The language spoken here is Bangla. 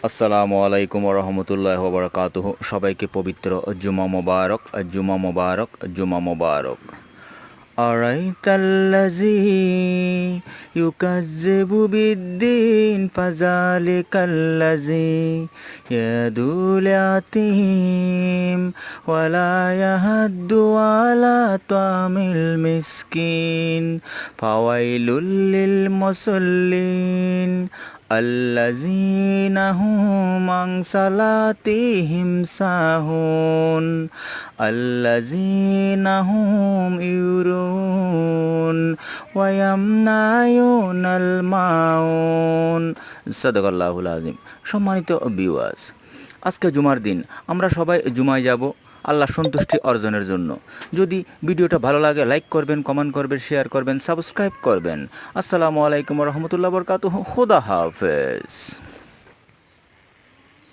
আসসালামু আলাইকুম রহমতুল্লাহ ওবরাকাতুহু। সবাইকে পবিত্র জুমা মোবারক, জুমা মোবারক, জুমা মোবারক। আরাইতাল্লাযী ইউকাজ্জিবু বিদ্দীন ফাযালিকাল্লাযী ইয়াদুল ইয়াতীম ওয়ালা ইয়াহাদ্দু আলা তা'আমিল মিসকিন ফাওয়াইলুল লিল মুসাল্লিন الذين هم عن صلاتهم ساهون الذين هم يراءون ويمنعون الماعون সাদাকাল্লাহুল আযীম। সম্মানিত ভিউয়ার্স, আজকে জুমার দিন আমরা সবাই জুমায় যাব আল্লাহ সন্তুষ্টি অর্জনের জন্য। যদি ভিডিওটা ভালো লাগে লাইক করবেন, কমেন্ট করবেন, শেয়ার করবেন, সাবস্ক্রাইব করবেন। আসসালামু আলাইকুম রহমতুল্লাহ বরকাতুহু। খুদা হাফেজ।